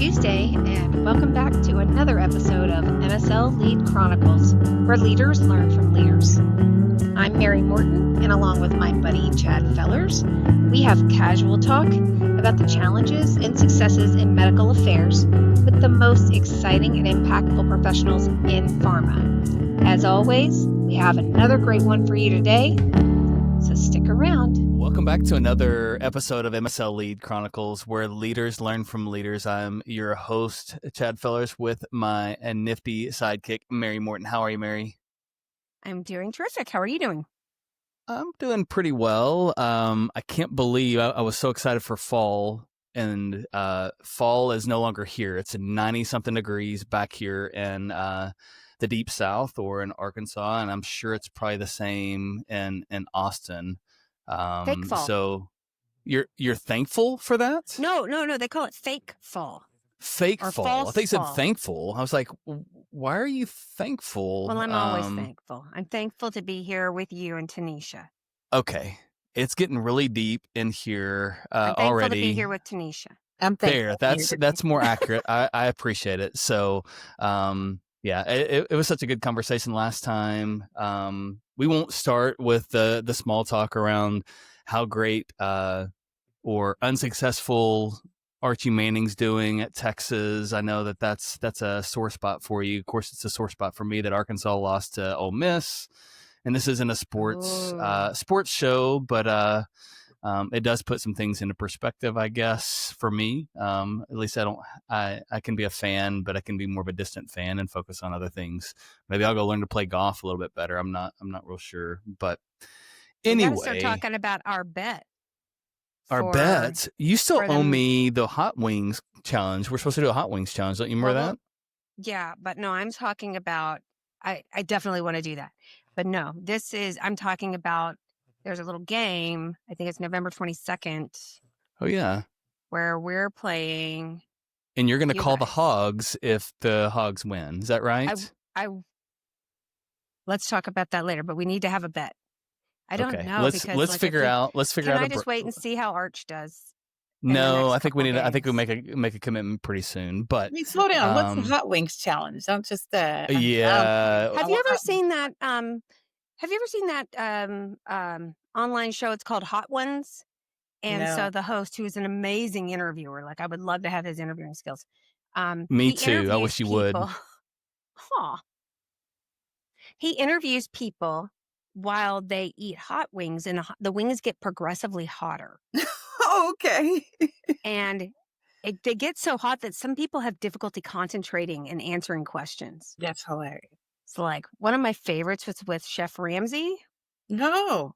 Tuesday, and welcome back to another episode of MSLead Chronicles, where leaders learn from leaders. I'm Mary Morton, and along with my buddy Chad Fellers, we have casual talk about the challenges and successes in medical affairs with the most exciting and impactful professionals in pharma. As always, we have another great one for you today, so stick around. Welcome back to another episode of MSLead Chronicles, where leaders learn from leaders. I'm your host, Chad Fellers, with my nifty sidekick, Mary Morton. How are you, Mary? I'm doing terrific. How are you doing? I'm doing pretty well. I can't believe I was so excited for fall, and fall is no longer here. It's 90-something degrees back here in the deep south or in Arkansas, and I'm sure it's probably the same in Austin. Fake fall. So you're thankful for that? No. They call it fake fall. Fake or fall. false I think you said fall. thankful. I was like, why are you thankful? Well, I'm always thankful. I'm thankful to be here with you and Tanisha. Okay. It's getting really deep in here I'm thankful already. to be here with Tanisha. I'm thankful. There, that's more accurate. I appreciate it. So, yeah, it was such a good conversation last time. We won't start with the small talk around how great or unsuccessful Archie Manning's doing at Texas. I know that's a sore spot for you. Of course, it's a sore spot for me that Arkansas lost to Ole Miss. And this isn't a sports show, but it does put some things into perspective, I guess, for me. At least I can be a fan, but I can be more of a distant fan and focus on other things. Maybe I'll go learn to play golf a little bit better. I'm not real sure, but anyway, We gotta start talking about our bet. Our bet. You still owe me the hot wings challenge. We're supposed to do a hot wings challenge. Don't you remember that? Yeah, but no, I'm talking about. I definitely want to do that, but no, I'm talking about. There's a little game. I think it's November 22nd. Oh yeah. Where we're playing. And you're going to call the Hogs if the Hogs win. Is that right? Let's talk about that later, but we need to have a bet. I don't know. Let's figure out. Can I just wait and see how Arch does? No, I think we need. I think we make a commitment pretty soon. But slow down. What's the hot wings challenge? Don't just. Have you ever seen that? Have you ever seen that online show? It's called Hot Ones. And so the host, who is an amazing interviewer, like I would love to have his interviewing skills. Me too. I wish you would. He interviews people while they eat hot wings, and the wings get progressively hotter. Okay. And they get so hot that some people have difficulty concentrating and answering questions. That's hilarious. So, like, one of my favorites was with Chef Ramsay. No.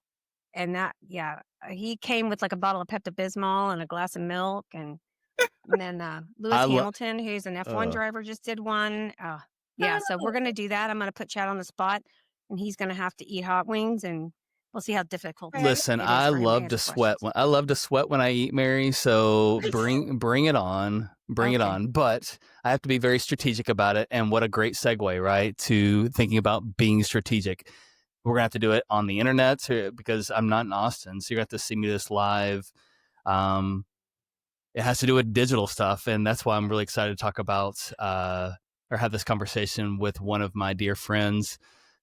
And he came with like a bottle of Pepto-Bismol and a glass of milk. And then Lewis Hamilton, who's an F1 driver, just did one. So we're going to do that. I'm going to put Chad on the spot, and he's going to have to eat hot wings, and we'll see how difficult. Listen, I love to sweat. I love to sweat when I eat, Mary. So bring it on. Bring it on. But I have to be very strategic about it. And what a great segue, right, to thinking about being strategic. We're going to have to do it on the internet because I'm not in Austin. So you're going to have to see me this live. It has to do with digital stuff. And that's why I'm really excited to talk about or have this conversation with one of my dear friends,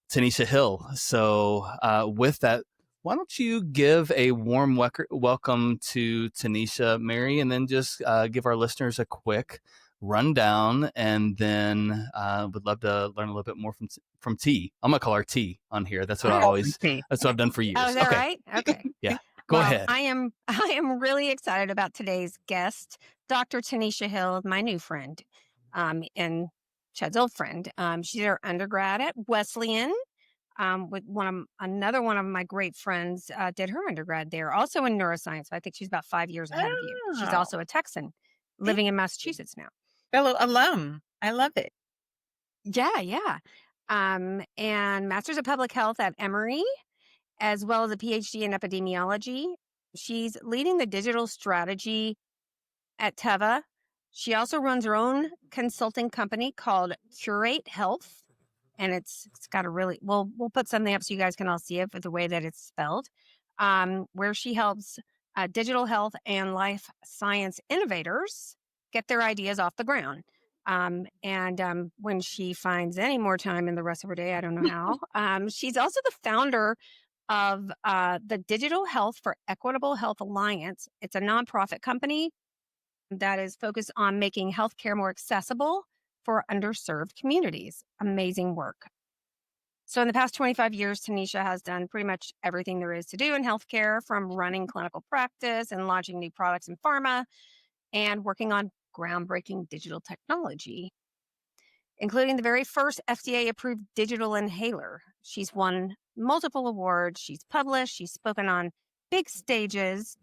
Tanisha Hill. So with that, why don't you give a warm welcome to Tanisha, Mary, and then just give our listeners a quick rundown, and then would love to learn a little bit more from T. I'm gonna call her T on here. That's what that's what I've done for years. Oh, is that right? Okay. Yeah. Go ahead. I am really excited about today's guest, Dr. Tanisha Hill, my new friend, and Chad's old friend. She's our undergrad at Wesleyan. With another one of my great friends did her undergrad there, also in neuroscience. I think she's about 5 years ahead of you. She's also a Texan living in Massachusetts now. Fellow alum. I love it. Yeah. And Master's of Public Health at Emory, as well as a PhD in epidemiology. She's leading the digital strategy at Teva. She also runs her own consulting company called Curate Health. And it's got a really, we'll put something up so you guys can all see it for the way that it's spelled, where she helps digital health and life science innovators get their ideas off the ground. And when she finds any more time in the rest of her day, I don't know how, she's also the founder of the Digital Health for Equitable Health Alliance. It's a nonprofit company that is focused on making healthcare more accessible for underserved communities. Amazing work. So, in the past 25 years, Tanisha has done pretty much everything there is to do in healthcare, from running clinical practice and launching new products in pharma and working on groundbreaking digital technology, including the very first FDA approved digital inhaler. She's won multiple awards, she's published, she's spoken on big stages,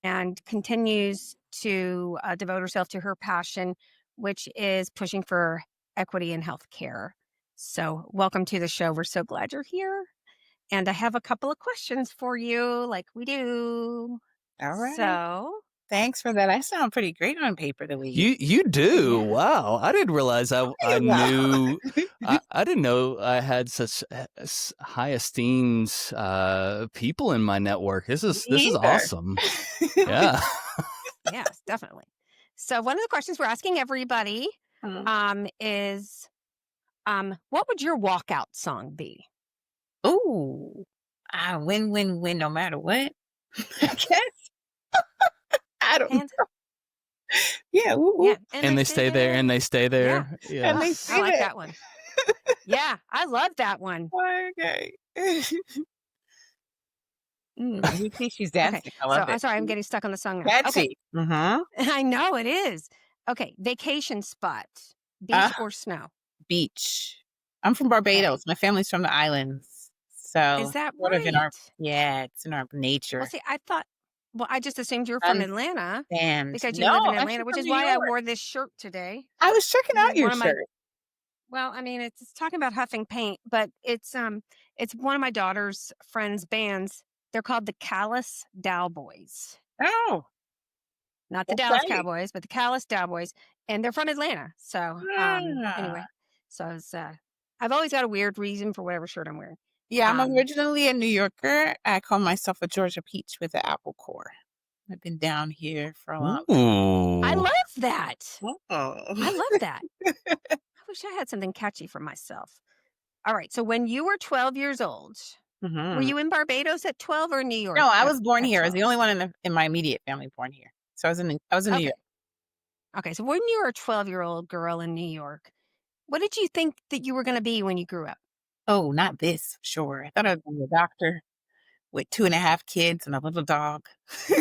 and continues to devote herself to her passion, which is pushing for equity in healthcare. So, welcome to the show. We're so glad you're here. And I have a couple of questions for you, like we do. All right. So, Thanks for that. I sound pretty great on paper the way You do. yeah. Wow. I didn't realize I knew. I didn't know I had such high esteemed people in my network. This is awesome. Yeah. Yes, definitely. So, one of the questions we're asking everybody is what would your walkout song be? Ooh, win, win, win, no matter what. I guess. I don't know. And Yeah. yeah, And they stay there, and they stay there. Yeah. And they I say like that. that one. Yeah, I love that one. Okay. You see she's dancing. I love So, it. sorry, I'm getting stuck on the song now. Okay, Catchy. Mm-hmm. I know it is. Okay, vacation spot, beach or snow? Beach. I'm from Barbados. My family's from the islands. So Is that sort of in our, right? it's in our nature. Well, see, I just assumed you were from Atlanta And because you no, live in I'm Atlanta, actually which from is New why I York. wore this shirt today. I was checking This out is your one of my shirt. Well, I mean, it's talking about huffing paint, but it's one of my daughter's friends' bands. They're called the Callous Dowboys. Oh, Not the Dallas okay. Cowboys, but the Callous Dowboys, and they're from Atlanta. So, anyway, so I've always got a weird reason for whatever shirt I'm wearing. Yeah, I'm originally a New Yorker. I call myself a Georgia peach with an apple core. I've been down here for a long time. Ooh. I love that. Oh. I love that. I wish I had something catchy for myself. All right. So when you were 12 years old, were you in Barbados at 12 or New York? No, I was born at here. I was 12? the only one in my immediate family born here. So I was in New York. Okay. So when you were a 12-year-old girl in New York, what did you think that you were going to be when you grew up? Oh, not this, sure. I thought I was going to be a doctor with 2.5 kids and a little dog. A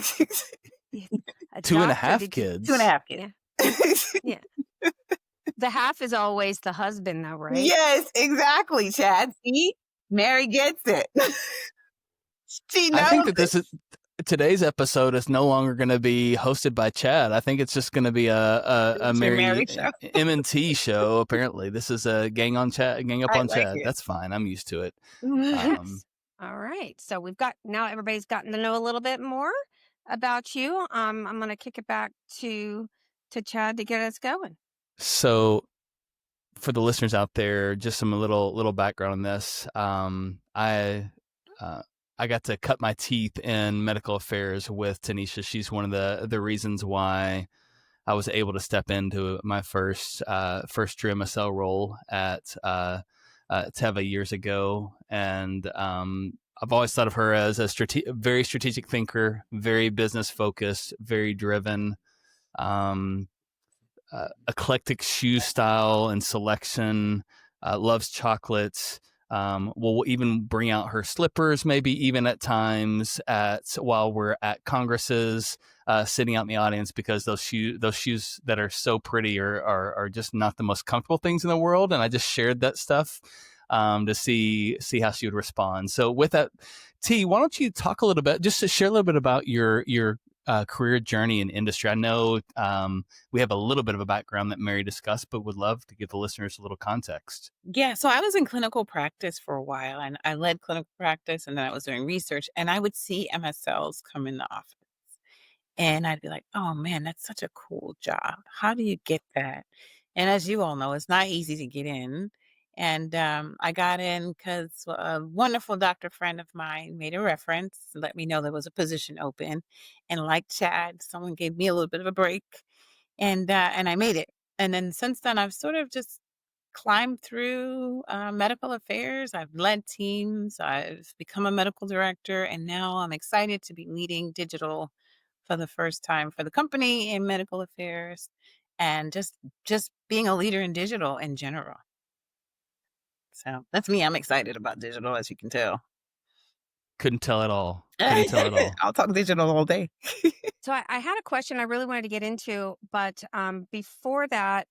2.5 kids. 2.5 kids. Yeah. The half is always the husband, though, right? Yes, exactly, Chad. See? Mary gets it. She knows. I think that today's episode is no longer going to be hosted by Chad. I think it's just going to be a Mary show. M&T show. Apparently, this is a gang up on Chad. It. That's fine. I'm used to it. Yes. All right. So now everybody's gotten to know a little bit more about you. I'm going to kick it back to Chad to get us going. So, for the listeners out there, just some little background on this. I got to cut my teeth in medical affairs with Tanisha. She's one of the reasons why I was able to step into my first true MSL role at Teva years ago, and I've always thought of her as a very strategic thinker, very business focused, very driven. Eclectic shoe style and selection, loves chocolates, will even bring out her slippers, maybe even at times while we're at congresses, sitting out in the audience, because those shoes that are so pretty are just not the most comfortable things in the world. And I just shared that stuff to see how she would respond. So with that, T, why don't you talk a little bit, just to share a little bit about your career journey in industry. I know we have a little bit of a background that Mary discussed, but would love to give the listeners a little context. Yeah, so I was in clinical practice for a while, and I led clinical practice, and then I was doing research, and I would see MSLs come in the office. And I'd be like, oh man, that's such a cool job. How do you get that? And as you all know, it's not easy to get in. And I got in because a wonderful doctor friend of mine made a reference, let me know there was a position open. And like Chad, someone gave me a little bit of a break. and I made it. And then since then, I've sort of just climbed through medical affairs. I've led teams. I've become a medical director, and now I'm excited to be leading digital for the first time for the company in medical affairs, and just being a leader in digital in general. So that's me. I'm excited about digital, as you can tell. Couldn't tell at all. Couldn't tell at all. I'll talk digital all day. So I had a question I really wanted to get into, but before that,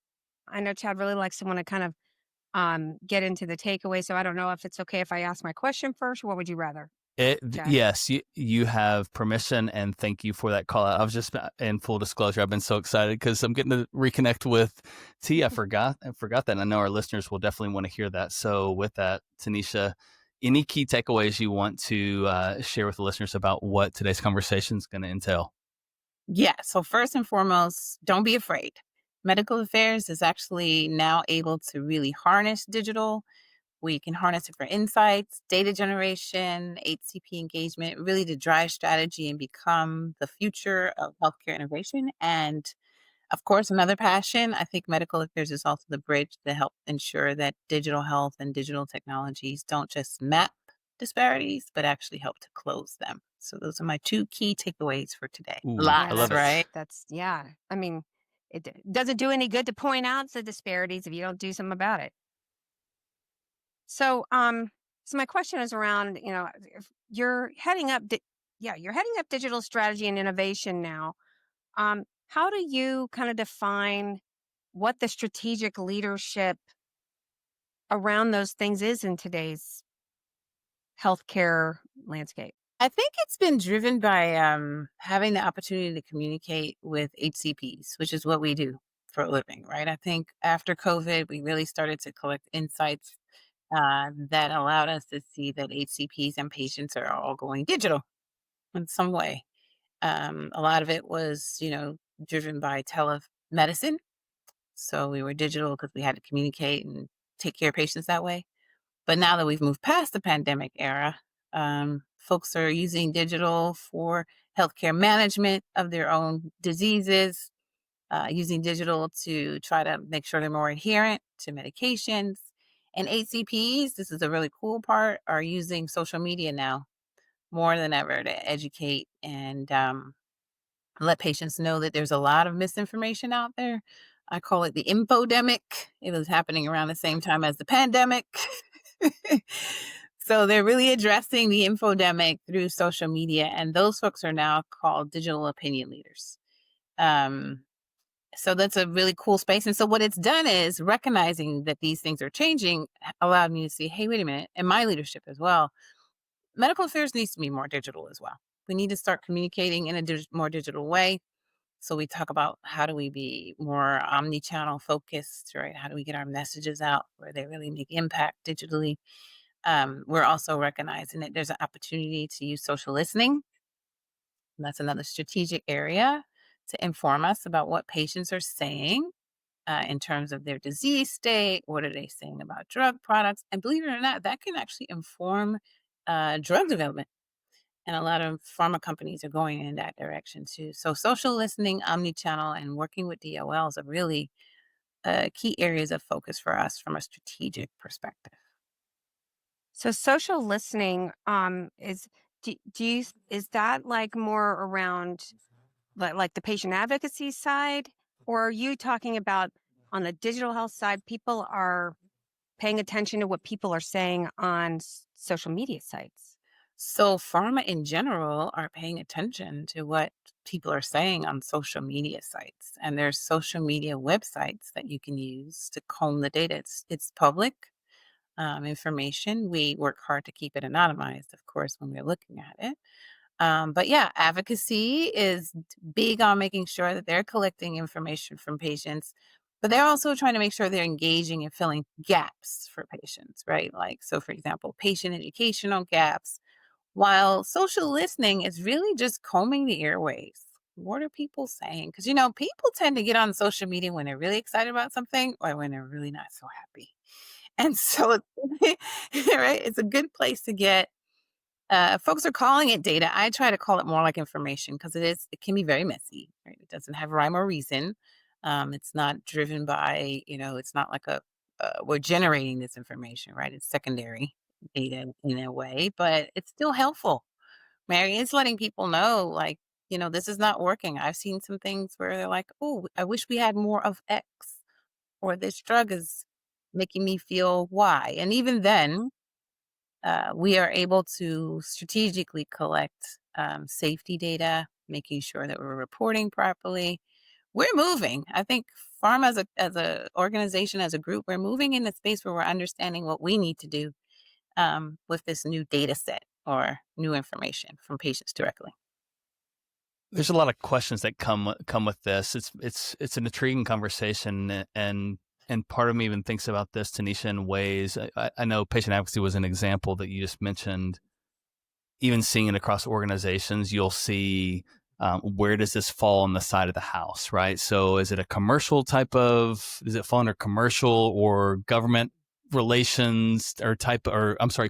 I know Chad really likes to want to kind of get into the takeaway. So I don't know if it's okay if I ask my question first. What would you rather, Chad? Yes, you have permission, and thank you for that call out. I was just in full disclosure. I've been so excited because I'm getting to reconnect with T. I forgot that. And I know our listeners will definitely want to hear that. So with that, Tanisha, any key takeaways you want to share with the listeners about what today's conversation is going to entail? Yeah. So first and foremost, don't be afraid. Medical affairs is actually now able to really harness digital. We can harness it for insights, data generation, HCP engagement, really to drive strategy and become the future of healthcare innovation. And of course, another passion, I think medical affairs is also the bridge to help ensure that digital health and digital technologies don't just map disparities, but actually help to close them. So those are my two key takeaways for today. Ooh, Yeah, I Lots, love it. right? that's yeah. I mean, doesn't do any good to point out the disparities if you don't do something about it. So, so my question is around, if you're heading up, you're heading up digital strategy and innovation now. How do you kind of define what the strategic leadership around those things is in today's healthcare landscape? I think it's been driven by having the opportunity to communicate with HCPs, which is what we do for a living, right? I think after COVID, we really started to collect insights that allowed us to see that HCPs and patients are all going digital in some way. A lot of it was, driven by telemedicine. So we were digital because we had to communicate and take care of patients that way. But now that we've moved past the pandemic era, folks are using digital for healthcare management of their own diseases, using digital to try to make sure they're more adherent to medications. And HCPs, this is a really cool part, are using social media now more than ever to educate and let patients know that there's a lot of misinformation out there. I call it the infodemic. It was happening around the same time as the pandemic. So they're really addressing the infodemic through social media, and those folks are now called digital opinion leaders. Um, so that's a really cool space. And so what it's done is recognizing that these things are changing allowed me to see, hey, wait a minute, and my leadership as well. Medical affairs needs to be more digital as well. We need to start communicating in a more digital way. So we talk about how do we be more omni-channel focused, right? How do we get our messages out where they really make impact digitally? We're also recognizing that there's an opportunity to use social listening. And that's another strategic area to inform us about what patients are saying in terms of their disease state. What are they saying about drug products? And believe it or not, that can actually inform drug development. And a lot of pharma companies are going in that direction too. So social listening, omni-channel, and working with DOLs are really key areas of focus for us from a strategic perspective. So social listening, is that like more around like the patient advocacy side, or are you talking about on the digital health side, people are paying attention to what people are saying on social media sites? So pharma in general are paying attention to what people are saying on social media sites. And there's social media websites that you can use to comb the data. It's public information. We work hard to keep it anonymized, of course, when we're looking at it. But yeah, advocacy is big on making sure that they're collecting information from patients, but they're also trying to make sure they're engaging and filling gaps for patients, right? Like, so for example, patient educational gaps, while social listening is really just combing the airwaves. What are people saying? Because, people tend to get on social media when they're really excited about something or when they're really not so happy. And so, right, it's a good place to get. Folks are calling it data. I try to call it more like information because it can be very messy. Right? It doesn't have rhyme or reason. It's not driven by, it's not like we're generating this information, right? It's secondary data in a way, but it's still helpful. Mary is letting people know, like, this is not working. I've seen some things where they're like, oh, I wish we had more of X, or this drug is making me feel Y. And even then, we are able to strategically collect safety data, making sure that we're reporting properly. We're moving. I think pharma as a organization, as a group, we're moving in a space where we're understanding what we need to do with this new data set or new information from patients directly. There's a lot of questions that come with this. It's an intriguing conversation, and part of me even thinks about this, Tanisha, in ways. I know patient advocacy was an example that you just mentioned. Even seeing it across organizations, you'll see where does this fall on the side of the house, right? So is it a commercial type of, does it fall under commercial or government relations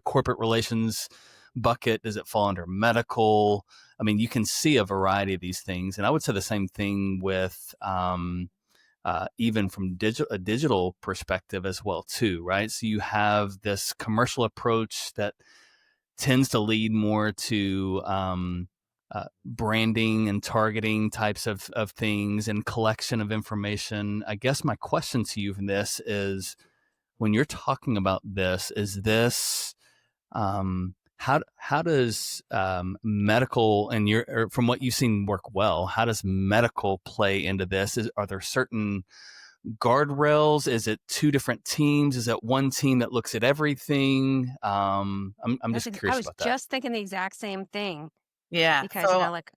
corporate relations bucket? Does it fall under medical? I mean, you can see a variety of these things. And I would say the same thing with even from a digital perspective as well, too, right? So you have this commercial approach that tends to lead more to branding and targeting types of things and collection of information. I guess my question to you from this is, when you're talking about this, is this how does medical, and from what you've seen work well, how does medical play into this? Are there certain guardrails? Is it two different teams? Is it one team that looks at everything? I'm just I curious was about that. just thinking the exact same thing Yeah. because, So like,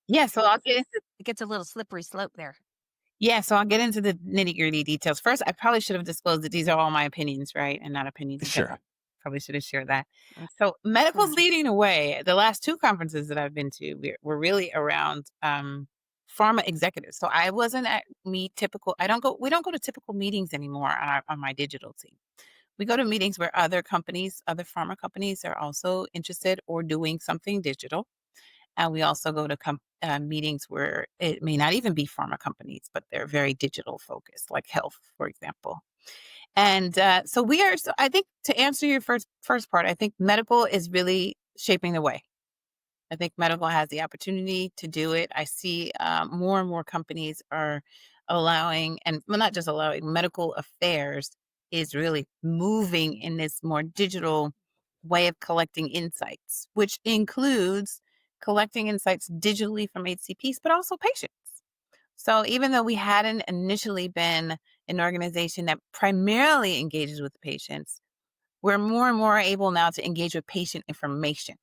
yeah. So I'll get into it gets a little slippery slope there. the nitty gritty details. First, I probably should have disclosed that these are all my opinions, right, and not opinions of Sure. general. Probably should have shared that. That's So medical's fine. leading the way. The last two conferences that I've been to were really around pharma executives. So I wasn't at typical. We don't go to typical meetings anymore on my digital team. We go to meetings where other companies, other pharma companies, are also interested or doing something digital. And we also go to meetings where it may not even be pharma companies, but they're very digital focused, like health, for example. And so we are. So I think, to answer your first part, I think medical is really shaping the way. I think medical has the opportunity to do it. I see more and more companies are allowing, and well, not just allowing, medical affairs is really moving in this more digital way of collecting insights, which includes collecting insights digitally from HCPs, but also patients. So even though we hadn't initially been an organization that primarily engages with patients, we're more and more able now to engage with patient information,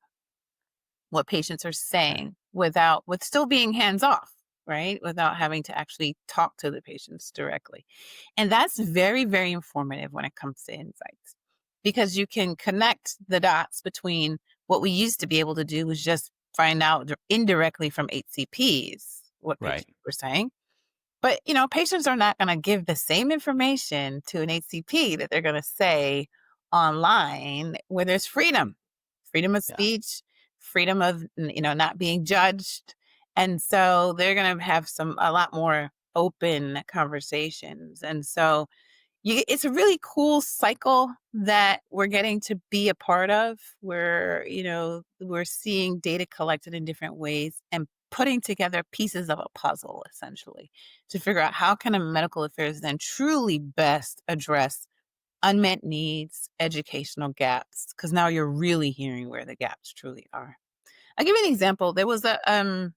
what patients are Okay. saying, with still being hands off, right? Without having to actually talk to the patients directly. And that's very, very informative when it comes to insights, because you can connect the dots between what we used to be able to do was just find out indirectly from HCPs what Right. patients were saying. But, patients are not going to give the same information to an HCP that they're going to say online, where there's freedom of Yeah. speech, freedom of, not being judged. And so they're going to have a lot more open conversations. And so it's a really cool cycle that we're getting to be a part of, where, we're seeing data collected in different ways and putting together pieces of a puzzle, essentially, to figure out how can a medical affairs then truly best address unmet needs, educational gaps, because now you're really hearing where the gaps truly are. I'll give you an example. There was I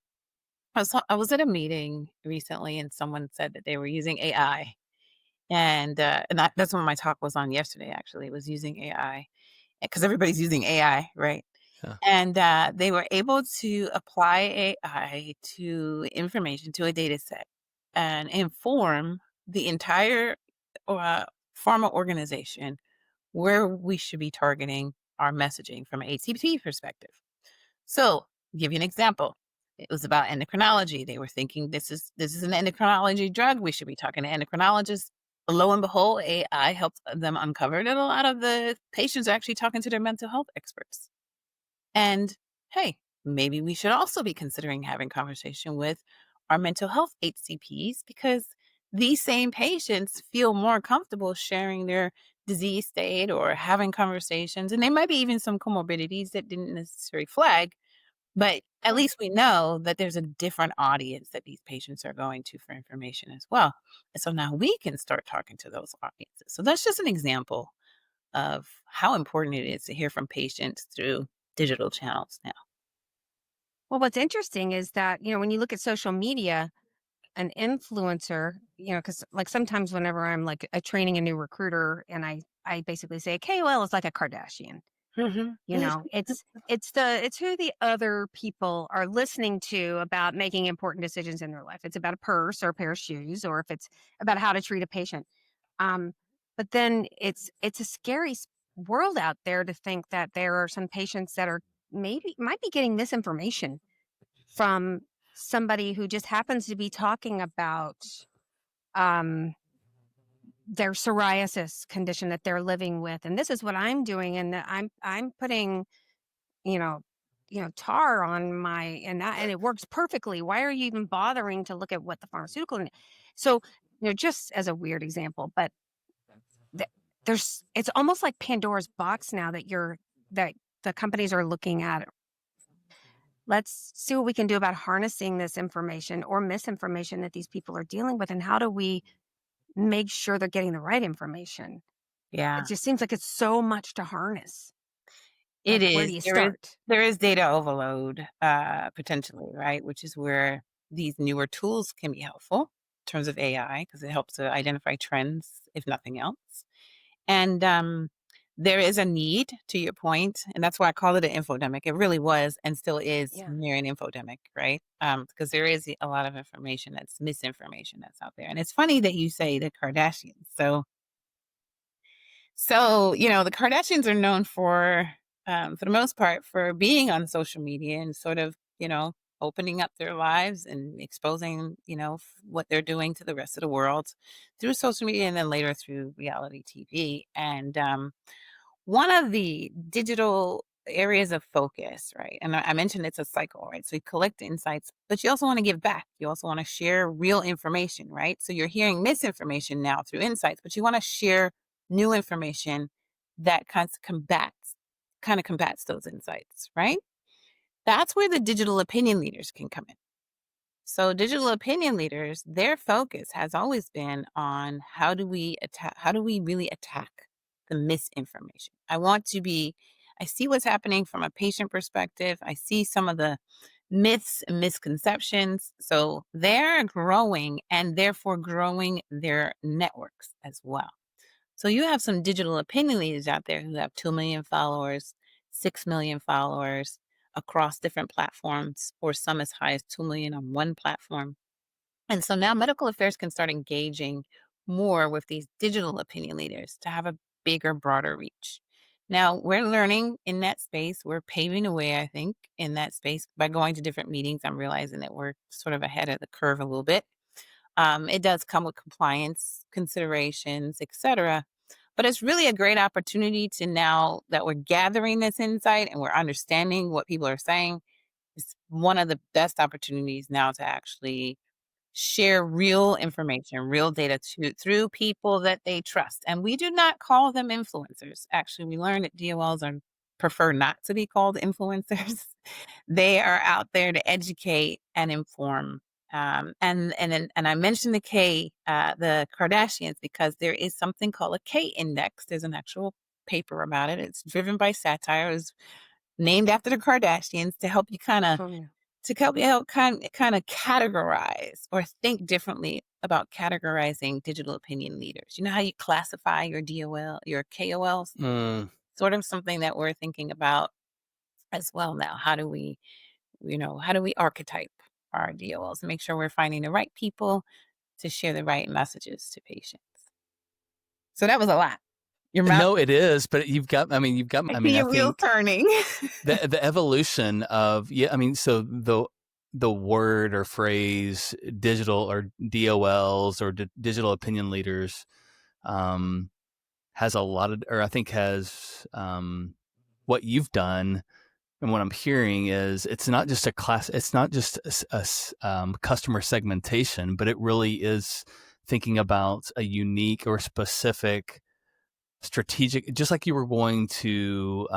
was at a meeting recently, and someone said that they were using AI, and that's what my talk was on yesterday. Actually, it was using AI, because everybody's using AI, right? Yeah. And they were able to apply AI to information, to a data set, and inform the entire uh, pharma organization where we should be targeting our messaging from an HCP perspective. So, give you an example. It was about endocrinology. They were thinking this is an endocrinology drug. We should be talking to endocrinologists. Lo and behold, AI helped them uncover that a lot of the patients are actually talking to their mental health experts. And hey, maybe we should also be considering having conversation with our mental health HCPs, because these same patients feel more comfortable sharing their disease state or having conversations. And there might be even some comorbidities that didn't necessarily flag, but at least we know that there's a different audience that these patients are going to for information as well. And so now we can start talking to those audiences. So that's just an example of how important it is to hear from patients through digital channels now. Well, what's interesting is that, when you look at social media, an influencer, because like sometimes whenever I'm like training a new recruiter and I basically say KOL is like a Kardashian. Mhm. It's who the other people are listening to about making important decisions in their life. It's about a purse or a pair of shoes, or if it's about how to treat a patient. Um, but then it's a scary world out there to think that there are some patients that are might be getting misinformation from somebody who just happens to be talking about um their psoriasis condition that they're living with, and this is what I'm doing, and that I'm putting you know tar on my, and it works perfectly. Why are you even bothering to look at what the pharmaceutical so just as a weird example, but th- it's almost like Pandora's box now that the companies are looking at. Let's see what we can do about harnessing this information or misinformation that these people are dealing with, and how do we make sure they're getting the right information? It Yeah, just seems like it's so much to harness. it Like, where is. do you There is start? there is data overload, potentially, right? Which is where these newer tools can be helpful in terms of AI, because it helps to identify trends, if nothing else. And there is a need, to your point, and that's why I call it an infodemic. It really was and still is Yeah. near an infodemic, right? Because there is a lot of information that's misinformation that's out there. And it's funny that you say the Kardashians. So, the Kardashians are known for the most part, for being on social media and sort of, opening up their lives and exposing, what they're doing to the rest of the world through social media and then later through reality TV. And one of the digital areas of focus, right? And I mentioned it's a cycle, right? So you collect insights, but you also want to give back. You also want to share real information, right? So you're hearing misinformation now through insights, but you want to share new information that kind of combats those insights, right? That's where the digital opinion leaders can come in. So digital opinion leaders, their focus has always been on how do we really attack the misinformation. I see what's happening from a patient perspective. I see some of the myths and misconceptions. So they're growing and therefore growing their networks as well. So you have some digital opinion leaders out there who have 2 million followers, 6 million followers across different platforms, or some as high as 2 million on one platform. And so now medical affairs can start engaging more with these digital opinion leaders to have a bigger, broader reach. Now, we're learning in that space. We're paving the way, I think, in that space by going to different meetings. I'm realizing that we're sort of ahead of the curve a little bit. It does come with compliance considerations, et cetera. But it's really a great opportunity to, now that we're gathering this insight and we're understanding what people are saying, it's one of the best opportunities now to actually share real information, real data through people that they trust. And we do not call them influencers. Actually, we learned that DOLs prefer not to be called influencers. They are out there to educate and inform. And I mentioned the Kardashians, because there is something called a K index. There's an actual paper about it. It's driven by satire. It's named after the Kardashians to help you Oh, yeah. kind of categorize or think differently about categorizing digital opinion leaders. You know how you classify your your KOLs? Mm. Sort of something that we're thinking about as well now. How do we archetype our DOLs and make sure we're finding the right people to share the right messages to patients? So that was a lot. Your mouth, No, it is, but I I see mean, I your wheels think turning. the evolution of, so the word or phrase digital or DOLs or digital opinion leaders has a lot of, or I think has what you've done and what I'm hearing is it's not just it's not just customer segmentation, but it really is thinking about a unique or specific strategic, just like you were going to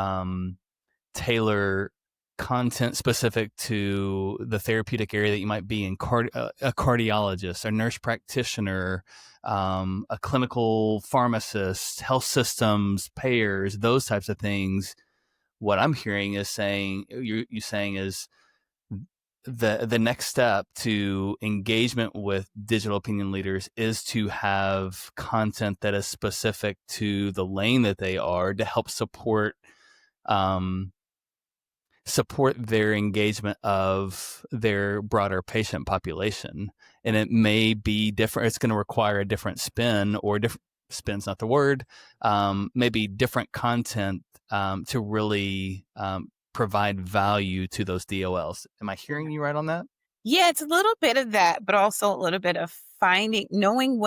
tailor content specific to the therapeutic area that you might be in, a cardiologist, a nurse practitioner, a clinical pharmacist, health systems, payers, those types of things. What I'm hearing is you saying is the next step to engagement with digital opinion leaders is to have content that is specific to the lane that they are to help um, support their engagement of their broader patient population. And it may be different. It's going to require a different spin, or different spin's not the word, maybe different content to really provide value to those DOLs. Am I hearing you right on that? Yeah, it's a little bit of that, but also a little bit of knowing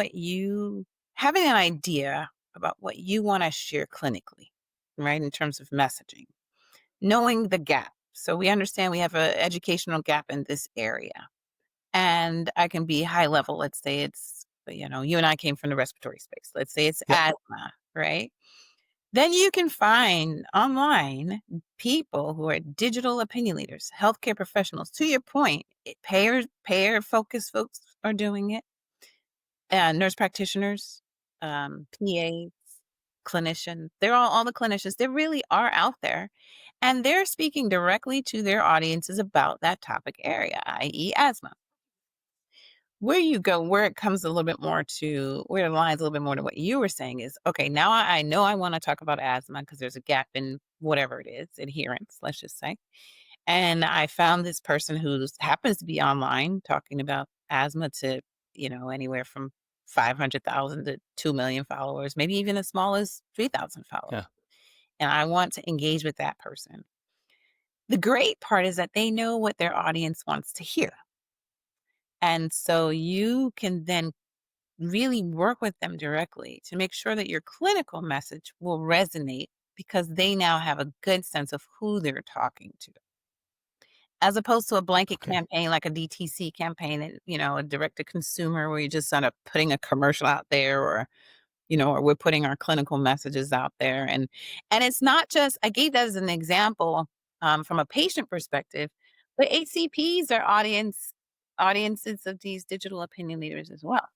having an idea about what you want to share clinically, right? In terms of messaging, knowing the gap. So we understand we have an educational gap in this area, and I can be high level. Let's say it's, you and I came from the respiratory space. Let's say it's Yep. asthma, right? Then you can find online people who are digital opinion leaders, healthcare professionals. To your point, payer focused folks are doing it. Nurse practitioners, PAs, clinicians. They're all the clinicians. They really are out there, and they're speaking directly to their audiences about that topic area, i.e., asthma. Where you go, where it comes a little bit more to, where it aligns a little bit more to what you were saying is, okay, now I know I want to talk about asthma because there's a gap in whatever it is, adherence, let's just say. And I found this person who happens to be online talking about asthma to, anywhere from 500,000 to 2 million followers, maybe even as small as 3,000 followers. Yeah. And I want to engage with that person. The great part is that they know what their audience wants to hear. And so you can then really work with them directly to make sure that your clinical message will resonate because they now have a good sense of who they're talking to. As opposed to a blanket Okay. campaign like a DTC campaign, a direct to consumer where you just end up putting a commercial out there, or we're putting our clinical messages out there. And it's not just, I gave that as an example from a patient perspective, but HCPs are audiences of these digital opinion leaders as well.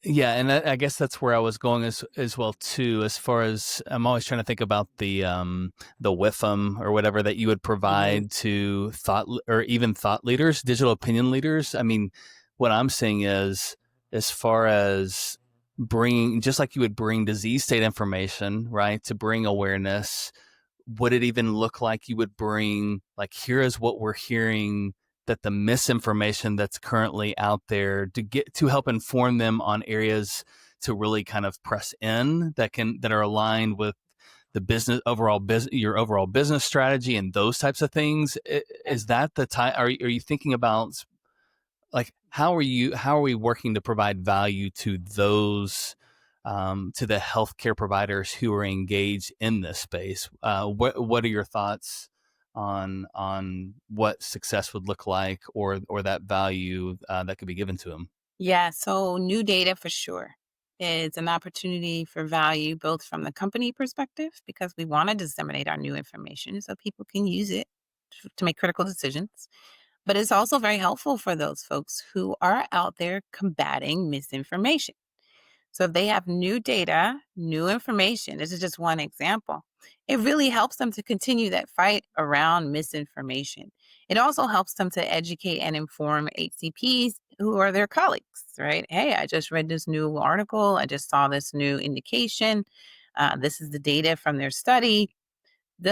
Yeah, and I guess that's where I was going as well too. As far as I'm always trying to think about the WIFM or whatever that you would provide to thought leaders, digital opinion leaders. I mean, what I'm saying is, as far as bringing, just like you would bring disease state information, right, to bring awareness, would it even look like you would bring, like, here is what we're hearing, that the misinformation that's currently out there, to help inform them on areas to really kind of press in that are aligned with the your overall business strategy and those types of things. Is that the time? Are you thinking about, like, how are we working to provide value to those, to the healthcare providers who are engaged in this space? What are your thoughts on what success would look like, or that value that could be given to them? Yeah, so new data for sure is an opportunity for value, both from the company perspective, because we want to disseminate our new information so people can use it to make critical decisions. But it's also very helpful for those folks who are out there combating misinformation. So if they have new data, new information, this is just one example, it really helps them to continue that fight around misinformation. It also helps them to educate and inform HCPs who are their colleagues, right? Hey, I just read this new article. I just saw this new indication. This is the data from their study.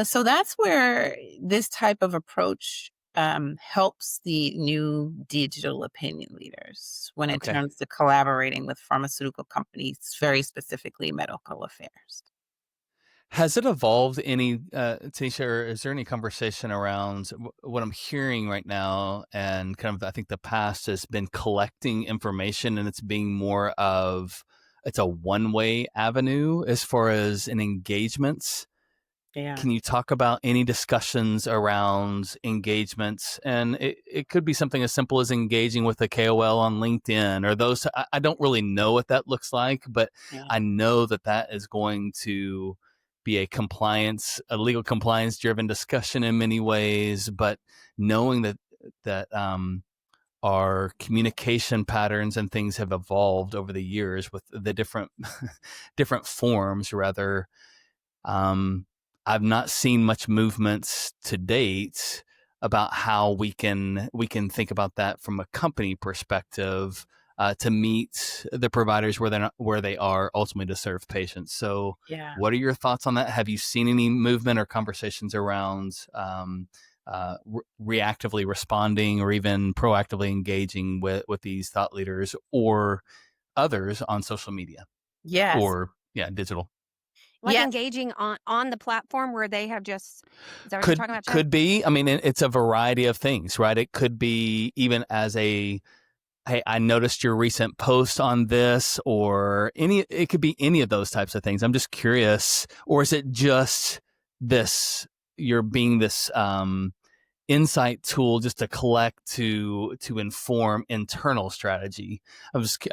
So that's where this type of approach helps the new digital opinion leaders when it Okay. comes to collaborating with pharmaceutical companies, very specifically medical affairs. Has it evolved any, Tanisha, or is there any conversation around what I'm hearing right now? And kind of, I think the past has been collecting information, and it's being more of, it's a one-way avenue as far as an engagements. Yeah. Can you talk about any discussions around engagements? And it could be something as simple as engaging with a KOL on LinkedIn or those. I don't really know what that looks like, but Yeah. I know that that is going to be a legal compliance driven discussion in many ways. But knowing that our communication patterns and things have evolved over the years with the different different forms, rather. Um, I've not seen much movements to date about how we can think about that from a company perspective to meet the providers where they are ultimately to serve patients. So, Yeah. what are your thoughts on that? Have you seen any movement or conversations around reactively responding or even proactively engaging with these thought leaders or others on social media Yes. or digital? Like Yes. engaging on the platform where they have just, is that what you're Could talking about, Chad? could be. I mean, it's a variety of things, right? It could be even as a, hey, I noticed your recent post on this, or it could be any of those types of things. I'm just curious, or is it just this? You're being this insight tool just to collect to inform internal strategy. I'm just,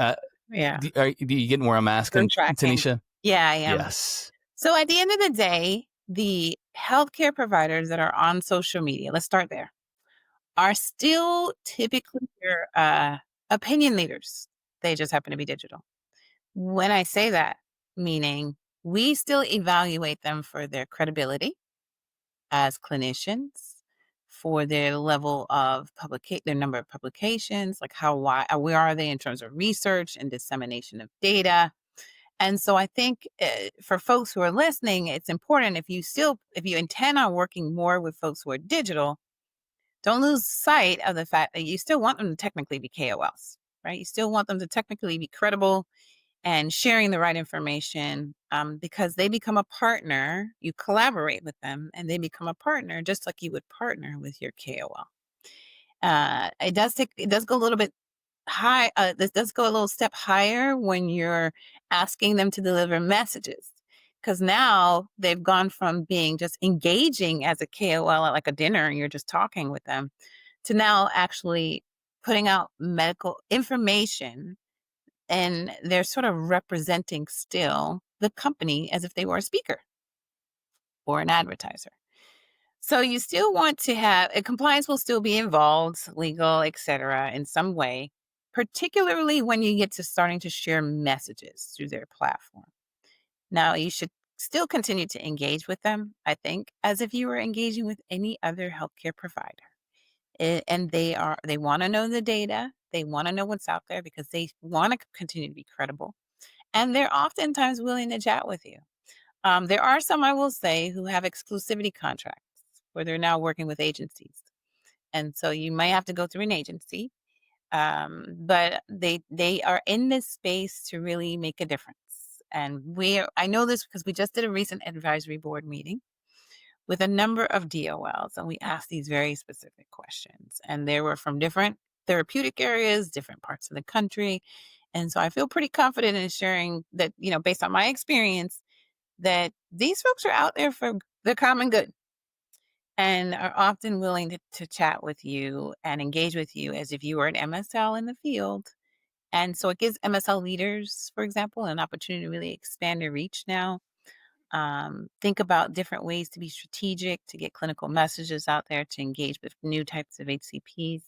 Yeah. are you getting where I'm You're asking, tracking. Tanisha? Yeah, I am. Yes. So at the end of the day, the healthcare providers that are on social media, let's start there, are still typically your opinion leaders. They just happen to be digital. When I say that, meaning we still evaluate them for their credibility as clinicians, for their level of their number of publications, like where are they in terms of research and dissemination of data. And so I think for folks who are listening, it's important if you intend on working more with folks who are digital, don't lose sight of the fact that you still want them to technically be KOLs, right? You still want them to technically be credible and sharing the right information because they become a partner. You collaborate with them and they become a partner just like you would partner with your KOL. It does go a little bit high. This does go a little step higher when you're asking them to deliver messages. Because now they've gone from being just engaging as a KOL at like a dinner and you're just talking with them to now actually putting out medical information, and they're sort of representing still the company as if they were a speaker or an advertiser. So you still want to have compliance will still be involved, legal, et cetera, in some way, particularly when you get to starting to share messages through their platform. Now, you should still continue to engage with them, I think, as if you were engaging with any other healthcare provider. And they want to know the data, they want to know what's out there because they want to continue to be credible. And they're oftentimes willing to chat with you. There are some, I will say, who have exclusivity contracts where they're now working with agencies. And so you might have to go through an agency. But they are in this space to really make a difference. And I know this because we just did a recent advisory board meeting with a number of DOLs, and we asked these very specific questions. And they were from different therapeutic areas, different parts of the country. And so I feel pretty confident in sharing that, based on my experience, that these folks are out there for the common good and are often willing to chat with you and engage with you as if you were an MSL in the field. And so it gives MSL leaders, for example, an opportunity to really expand their reach now. Think about different ways to be strategic, to get clinical messages out there, to engage with new types of HCPs.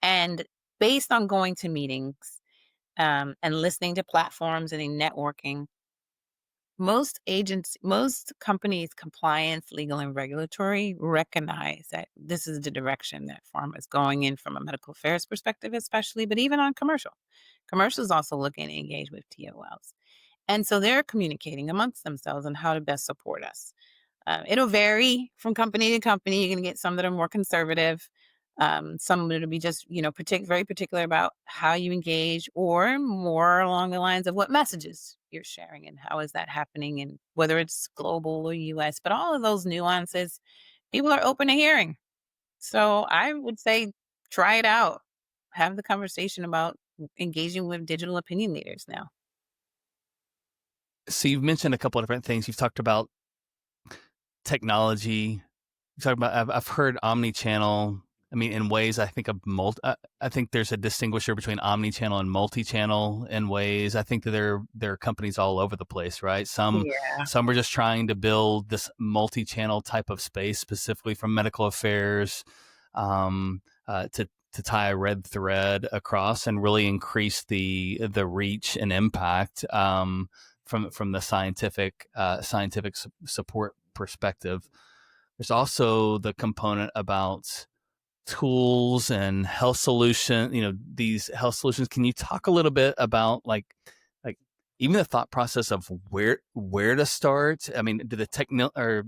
And based on going to meetings and listening to platforms and in networking, most companies, compliance, legal, and regulatory recognize that this is the direction that pharma is going in from a medical affairs perspective, especially, but even on commercial. Commercial is also looking to engage with TOLs. And so they're communicating amongst themselves on how to best support us. It'll vary from company to company. You're going to get some that are more conservative. Some that'll be just, very particular about how you engage, or more along the lines of what messages you're sharing and how is that happening, and whether it's global or US. But all of those nuances, people are open to hearing. So I would say try it out. Have the conversation about engaging with digital opinion leaders now. So you've mentioned a couple of different things. You've talked about technology. Talk about. I've heard omni-channel. I mean, in ways I think of I think there's a distinguisher between omni-channel and multi-channel in ways. I think that there are companies all over the place, right? Yeah. Some are just trying to build this multi-channel type of space specifically from medical affairs, to tie a red thread across and really increase the reach and impact, from the scientific support perspective. There's also the component about tools and health solution, these health solutions. Can you talk a little bit about like even the thought process of where to start? I mean, do the or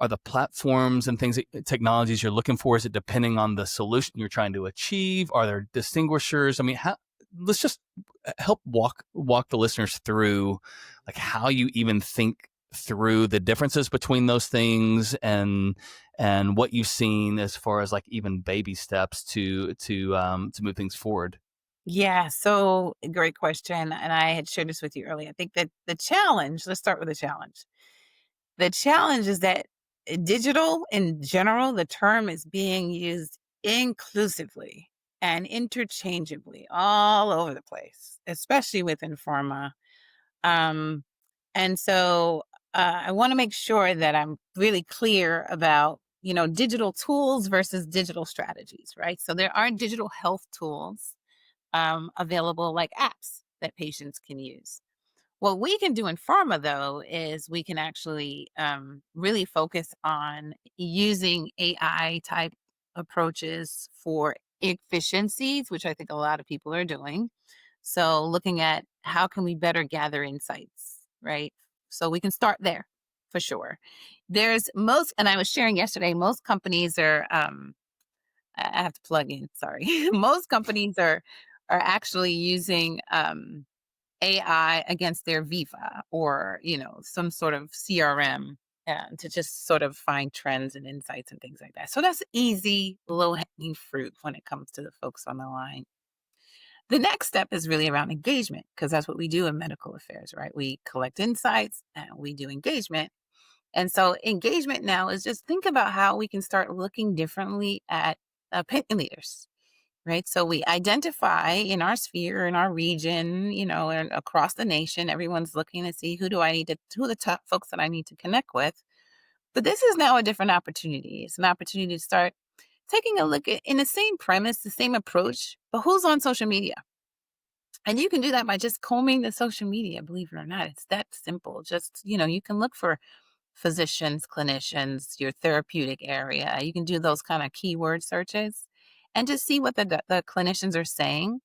are the platforms and things, technologies you're looking for, is it depending on the solution you're trying to achieve? Are there distinguishers? I mean, let's just help walk the listeners through like how you even think through the differences between those things, and what you've seen as far as like even baby steps to move things forward. Yeah, so great question. And I had shared this with you earlier. I think that the challenge, let's start with the challenge. The challenge is that digital in general, the term is being used inclusively and interchangeably all over the place, especially within pharma. Um, and so I want to make sure that I'm really clear about, digital tools versus digital strategies, right? So there are digital health tools available, like apps that patients can use. What we can do in pharma, though, is we can actually really focus on using AI type approaches for efficiencies, which I think a lot of people are doing. So looking at how can we better gather insights, right? So we can start there for sure. And I was sharing yesterday, most companies are, I have to plug in, sorry. Most companies are actually using AI against their Viva or, some sort of CRM, to just sort of find trends and insights and things like that. So that's easy, low hanging fruit when it comes to the folks on the line. The next step is really around engagement, because that's what we do in medical affairs, right? We collect insights and we do engagement. And so engagement now is just think about how we can start looking differently at opinion leaders, right? So we identify in our sphere, in our region, and across the nation, everyone's looking to see who are the top folks that I need to connect with. But this is now a different opportunity. It's an opportunity to start taking a look at, in the same premise, the same approach, but who's on social media? And you can do that by just combing the social media, believe it or not. It's that simple. Just, you can look for physicians, clinicians, your therapeutic area. You can do those kind of keyword searches and just see what the clinicians are saying.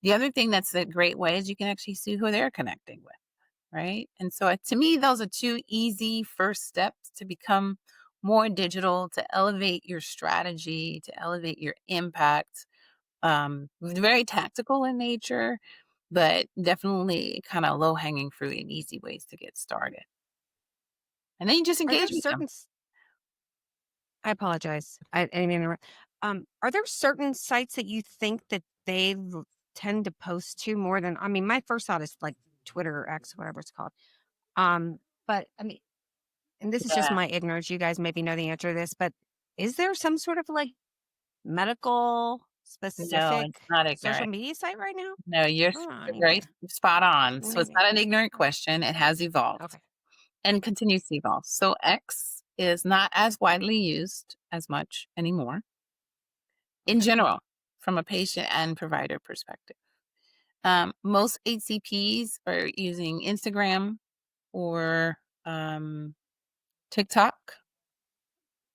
The other thing that's a great way is you can actually see who they're connecting with, right? And so to me, those are two easy first steps to become more digital, to elevate your strategy, to elevate your impact. Very tactical in nature, but definitely kind of low hanging fruit and easy ways to get started. And then you just Are there engage with them. certain I apologize. I didn't mean to interrupt. Are there certain sites that you think that they tend to post to more than? I mean, my first thought is like Twitter or X, whatever it's called. But I mean, and this is just Yeah. my ignorance. You guys maybe know the answer to this, but is there some sort of like medical No, specific it's not social ignorant. media site right now? No, you're Oh, I need very to. spot on. I So it's need not an ignorant question. It has evolved okay. and continues to evolve. So X is not as widely used as much anymore in Okay. general from a patient and provider perspective. Most HCPs are using Instagram or TikTok.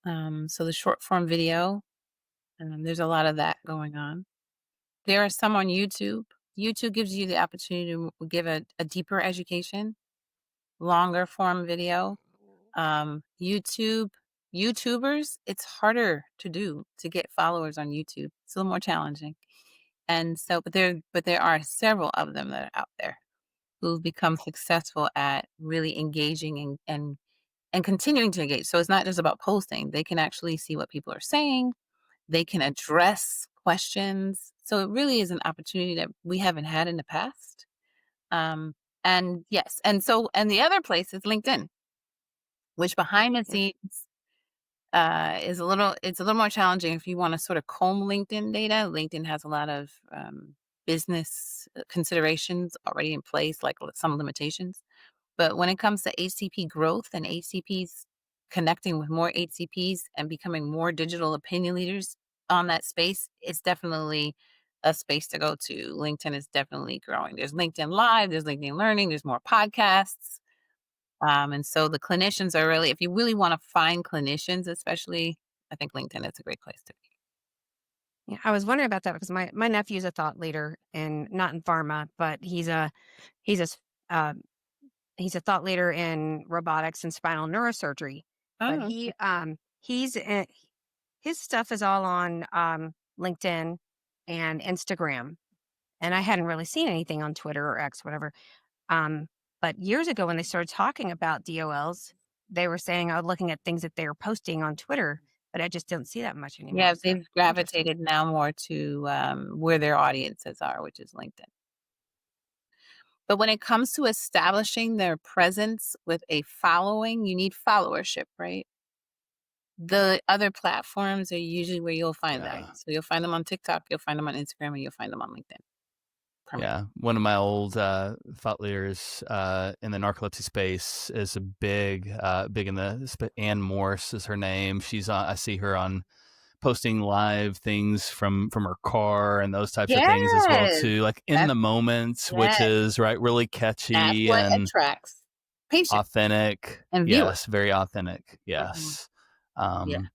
So the short form video, there's a lot of that going on. There are some on YouTube. YouTube gives you the opportunity to give a deeper education, longer form video. YouTubers, it's harder to do to get followers on YouTube. It's a little more challenging. And so, but there are several of them that are out there who've become successful at really engaging and continuing to engage. So it's not just about posting. They can actually see what people are saying. They can address questions. So it really is an opportunity that we haven't had in the past. And yes, and the other place is LinkedIn. which behind the scenes it's a little more challenging if you want to sort of comb LinkedIn data. LinkedIn has a lot of business considerations already in place, like some limitations. But when it comes to HCP growth and HCPs connecting with more HCPs and becoming more digital opinion leaders on that space, it's definitely a space to go to. LinkedIn is definitely growing. There's LinkedIn Live, there's LinkedIn Learning, there's more podcasts. And so the clinicians are really, if you really want to find clinicians, especially, I think LinkedIn is a great place to be. Yeah, I was wondering about that because my nephew's a thought leader and not in pharma, but he's a s- uh, he's a thought leader in robotics and spinal neurosurgery. But Oh, he's his stuff is all on LinkedIn and Instagram, and I hadn't really seen anything on Twitter or X, whatever. Um, but years ago, when they started talking about DOLs, they were saying I was looking at things that they were posting on Twitter, but I just don't see that much anymore. yeah, So they've interesting. gravitated now more to where their audiences are, which is LinkedIn. But when it comes to establishing their presence with a following, you need followership, right? The other platforms are usually where you'll find them. Yeah. So you'll find them on TikTok, you'll find them on Instagram, and you'll find them on LinkedIn. Primarily. Yeah, one of my old thought leaders in the narcolepsy space is a big in the. Ann Morse is her name. She's on. I see her on posting live things from her car and those types of things as well Yes, too. Like in that's the moments, which yes, is right, really that's catchy what and attracts patients authentic. and viewers. Yes, very authentic. Mhm. Yes. Yeah. Um,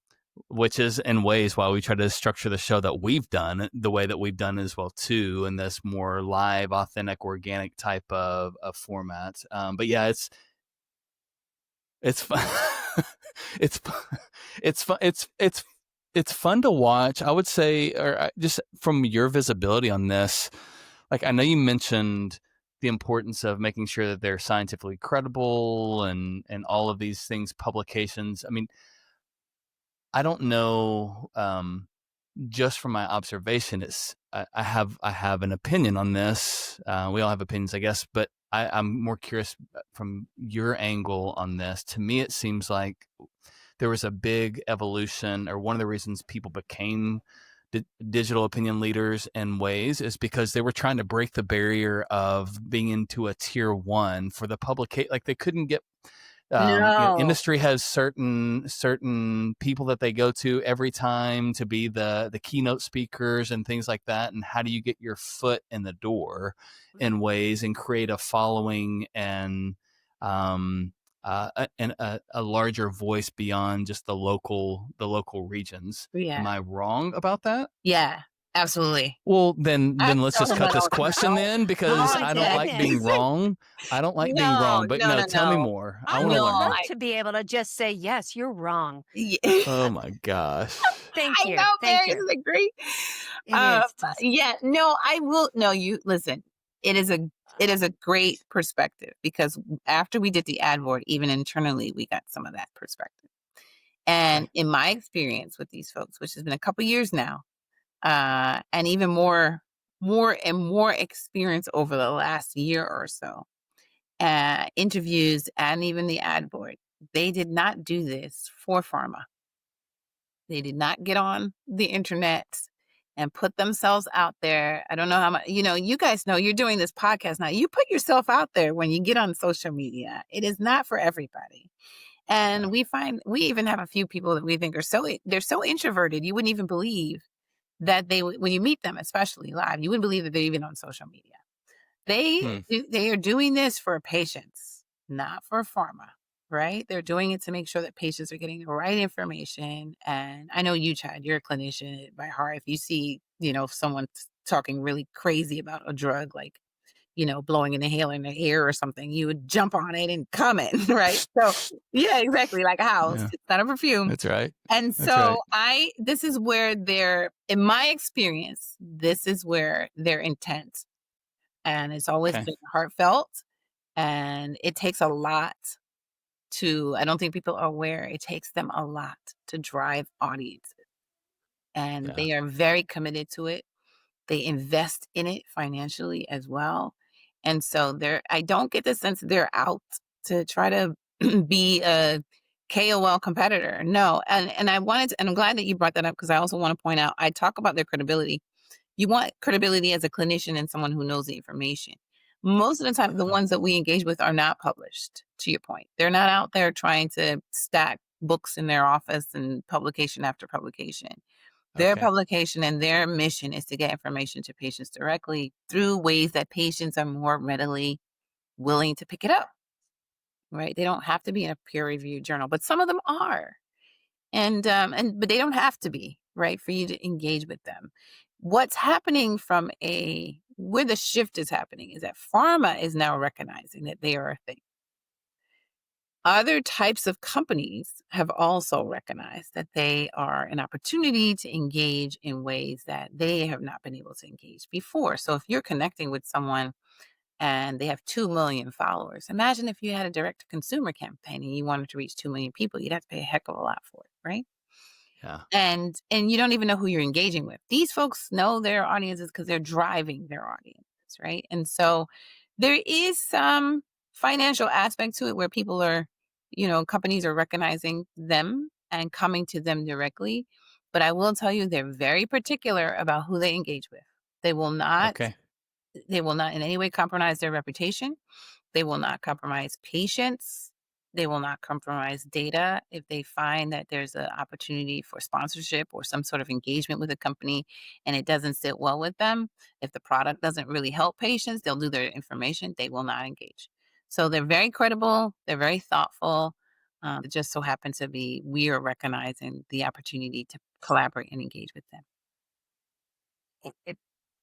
which is in ways why we try to structure the show that we've done the way that we've done as well too, in this more live, authentic, organic type of format. But yeah, it's fun. it's fun. It's fun. It's fun to watch. I would say, or just from your visibility on this, like I know you mentioned the importance of making sure that they're scientifically credible and all of these things, publications. I mean, I don't know. Just from my observation, I have an opinion on this. We all have opinions, I guess, but I'm more curious from your angle on this. To me, it seems like there was a big evolution, or one of the reasons people became digital opinion leaders in ways is because they were trying to break the barrier of being into a tier one for the public. Like they couldn't get No. industry has certain people that they go to every time to be the keynote speakers and things like that. And how do you get your foot in the door in ways and create a following and a larger voice beyond just the local regions? Yeah. Am I wrong about that? Yeah. Absolutely. Well, then I let's tell just them I cut this don't question know. then, Oh because my I don't like being goodness. wrong. I don't like being No, wrong, but no, no, no, tell me no. more. I I want to would No, love learn. to be able to just say, yes, you're wrong. Oh my gosh. Thank I you. know, Thank Mary, you. isn't it great? It is. It's awesome. Yeah, no, I will. No, you listen. It is a great perspective because after we did the ad board, even internally, we got some of that perspective. And Okay. in my experience with these folks, which has been a couple years now, and even more and more experience over the last year or so, interviews and even the ad board, they did not do this for pharma. They did not get on the internet and put themselves out there. I don't know how much, you guys know you're doing this podcast now. You put yourself out there when you get on social media. It is not for everybody. Yeah. And we even have a few people that we think they're so introverted. You wouldn't even believe that when you meet them, especially live, you wouldn't believe that they're even on social media. Hmm. They are doing this for patients, not for pharma, right? They're doing it to make sure that patients are getting the right information. And I know you, Chad, you're a clinician by heart. If you see, someone talking really crazy about a drug, like, blowing an inhaler in the air or something, you would jump on it and comment, right? So yeah, exactly. Like a house. Yeah, It's not a perfume. that's right. And That's right. so this is where in my experience, this is where their intent, and it's always Okay. been heartfelt, and it takes a lot I don't think people are aware, it takes them a lot to drive audiences, and Yeah. they are very committed to it. They invest in it financially as well. And so I don't get the sense they're out to try to be KOL competitor. No. And I'm glad that you brought that up, because I also want to point out, I talk about their credibility. You want credibility as a clinician and someone who knows the information. Most of the time, the ones that we engage with are not published, to your point. They're not out there trying to stack books in their office and publication after publication. Their Okay. publication and their mission is to get information to patients directly through ways that patients are more readily willing to pick it up, right? They don't have to be in a peer-reviewed journal, but some of them are. But they don't have to be, right, for you to engage with them. What's happening where the shift is happening is that pharma is now recognizing that they are a thing. Other types of companies have also recognized that they are an opportunity to engage in ways that they have not been able to engage before. So if you're connecting with someone and they have 2 million followers, imagine if you had a direct to consumer campaign and you wanted to reach 2 million people, you'd have to pay a heck of a lot for it, right? Yeah. And you don't even know who you're engaging with. These folks know their audiences because they're driving their audiences, right? And so there is some financial aspect to it where people are, companies are recognizing them and coming to them directly. But I will tell you, they're very particular about who they engage with. They will not, Okay. they will not in any way compromise their reputation. They will not compromise patients. They will not compromise data. If they find that there's an opportunity for sponsorship or some sort of engagement with a company and it doesn't sit well with them, if the product doesn't really help patients, they'll do their information. They will not engage. So they're very credible. They're very thoughtful. It just so happens to be we are recognizing the opportunity to collaborate and engage with them. It,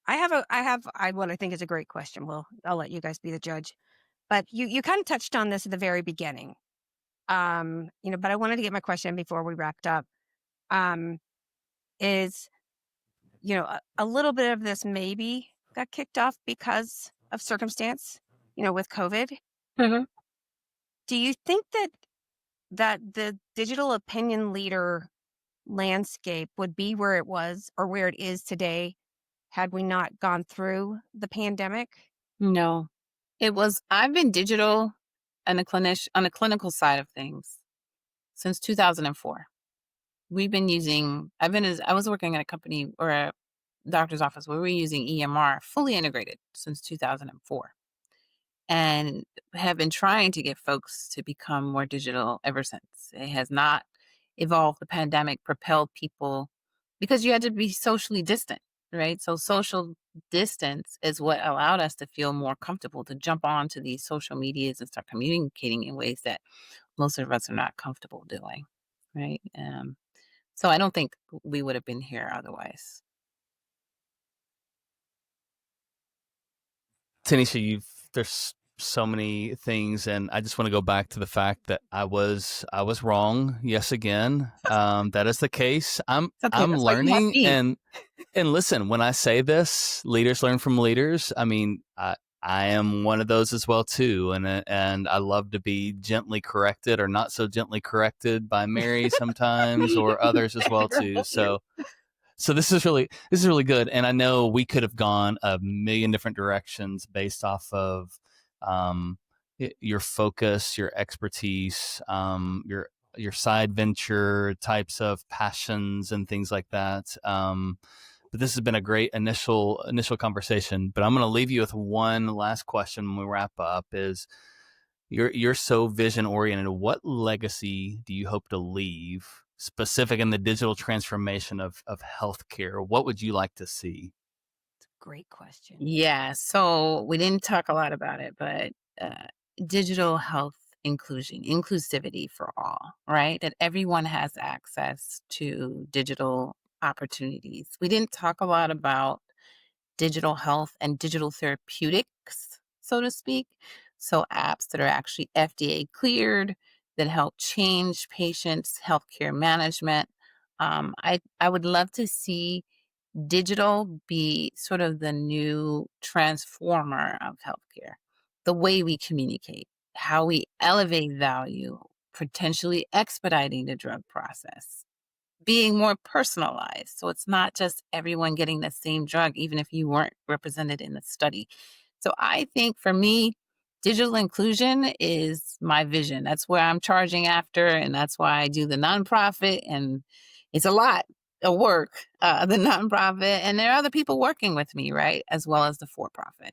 I have what I think is a great question. Well, I'll let you guys be the judge. But you kind of touched on this at the very beginning. But I wanted to get my question before we wrapped up. Is a little bit of this maybe got kicked off because of circumstance, with COVID. Mm-hmm. Do you think that the digital opinion leader landscape would be where it was or where it is today had we not gone through the pandemic? No, I've been digital and on the clinical side of things since 2004. I was working at a company or a doctor's office where we were using EMR fully integrated since 2004 and have been trying to get folks to become more digital ever since. It has not evolved. The pandemic propelled people because you had to be socially distant, right? So social distance is what allowed us to feel more comfortable to jump onto these social medias and start communicating in ways that most of us are not comfortable doing, right? So I don't think we would have been here otherwise. Tanisha, there's so many things, and I just want to go back to the fact that I was wrong. Yes, again, that is the case. I'm It's okay. That's why you have learning, me. and listen, when I say this, leaders learn from leaders. I mean, I am one of those as well too, and I love to be gently corrected or not so gently corrected by Mary sometimes or others as well too. So this is really good, and I know we could have gone a million different directions based off of your focus, your expertise, your side venture types of passions and things like that. But this has been a great initial conversation. But I'm going to leave you with one last question when we wrap up. Is you're so vision oriented. What legacy do you hope to leave, specific in the digital transformation of healthcare? What would you like to see? Great question. Yeah. So we didn't talk a lot about it, but digital health inclusivity for all, right? That everyone has access to digital opportunities. We didn't talk a lot about digital health and digital therapeutics, so to speak. So apps that are actually FDA cleared that help change patients' healthcare management. I would love to see digital be sort of the new transformer of healthcare, the way we communicate, how we elevate value, potentially expediting the drug process, being more personalized. So it's not just everyone getting the same drug, even if you weren't represented in the study. So I think for me, digital inclusion is my vision. That's where I'm charging after, and that's why I do the nonprofit. And it's a lot of work, the nonprofit, and there are other people working with me, right, as well as the for-profit.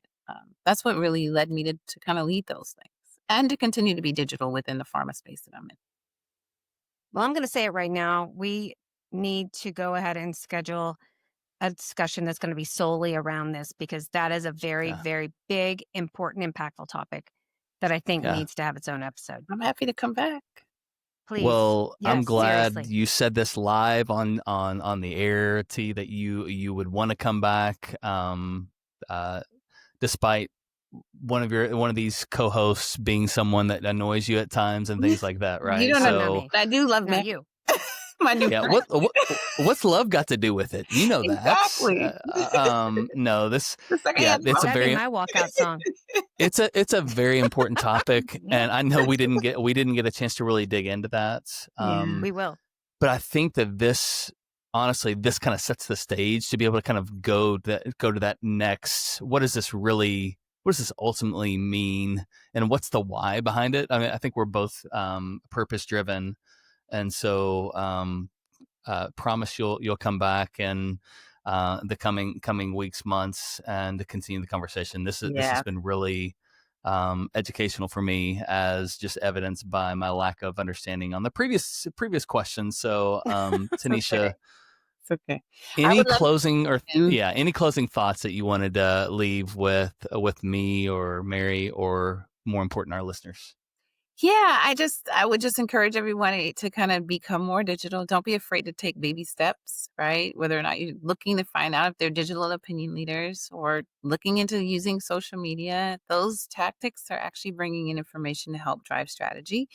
That's what really led me to kind of lead those things and to continue to be digital within the pharma space that I'm in. Well, I'm going to say it right now. We need to go ahead and schedule a discussion that's going to be solely around this, because that is a very, Yeah. very big, important, impactful topic that I think Yeah. needs to have its own episode. I'm happy to come back. Please. Well, I'm Yes, glad seriously. you said this live on the air, T, that you would want to come back, despite one of these co-hosts being someone that annoys you at times and things like that, right? You don't No, know not So me. I do love No, Matt. you. My new yeah, friend. what's love got to do with it? You know that. Exactly. No, this The second yeah, hand it's a song. That'd be very my walkout song. it's a very important topic, Yeah. and I know we didn't get a chance to really dig into that. Yeah. We will. But I think that this kind of sets the stage to be able to kind of go to that next. What does this ultimately mean, and what's the why behind it? I mean, I think we're both purpose driven, and so promise you'll come back in the coming weeks, months, and to continue the conversation. This has been really educational for me, as just evidenced by my lack of understanding on the previous questions. So, Tanisha, It's okay. I any would love closing to. any closing thoughts that you wanted to leave with me or Mary, or more important, our listeners? Yeah, I would just encourage everyone to kind of become more digital. Don't be afraid to take baby steps, right? Whether or not you're looking to find out if they're digital opinion leaders or looking into using social media, those tactics are actually bringing in information to help drive strategy.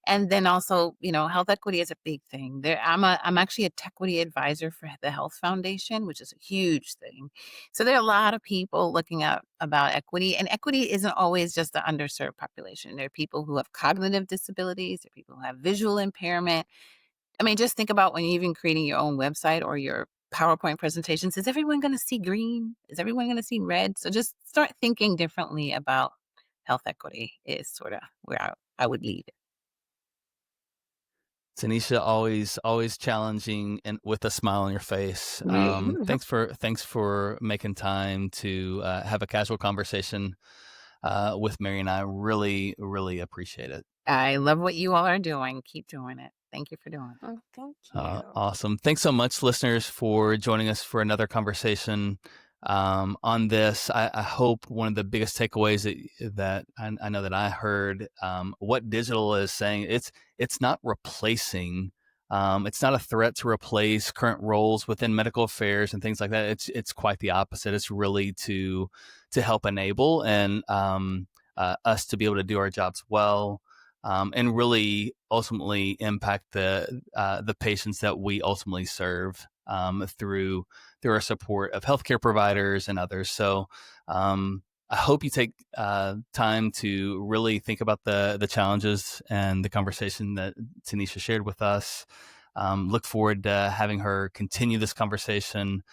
And then also, health equity is a big thing. I'm actually a Tequity advisor for the Health Foundation, which is a huge thing. So there are a lot of people looking at about equity, and equity isn't always just the underserved population. There are people who have cognitive disabilities, there are people who have visual impairment. I mean, just think about when you're even creating your own website or your PowerPoint presentations. Is everyone going to see green? Is everyone going to see red? So just start thinking differently about health equity is sort of where I would lead. Tanisha, always challenging and with a smile on your face. Thanks for making time to have a casual conversation with Mary and I. Really, really appreciate it. I love what you all are doing. Keep doing it. Thank you for doing it. Oh, thank you. Awesome. Thanks so much, listeners, for joining us for another conversation on this. I hope one of the biggest takeaways that I know that I heard, what digital is saying, it's not replacing. It's not a threat to replace current roles within medical affairs and things like that. It's quite the opposite. It's really to help enable and us to be able to do our jobs well. And really ultimately impact the patients that we ultimately serve through our support of healthcare providers and others. So I hope you take time to really think about the challenges and the conversation that Tanisha shared with us. Look forward to having her continue this conversation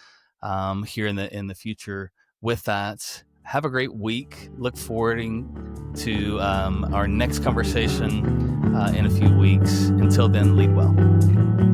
here in the future. With that, have a great week. Look forward to our next conversation in a few weeks. Until then, lead well.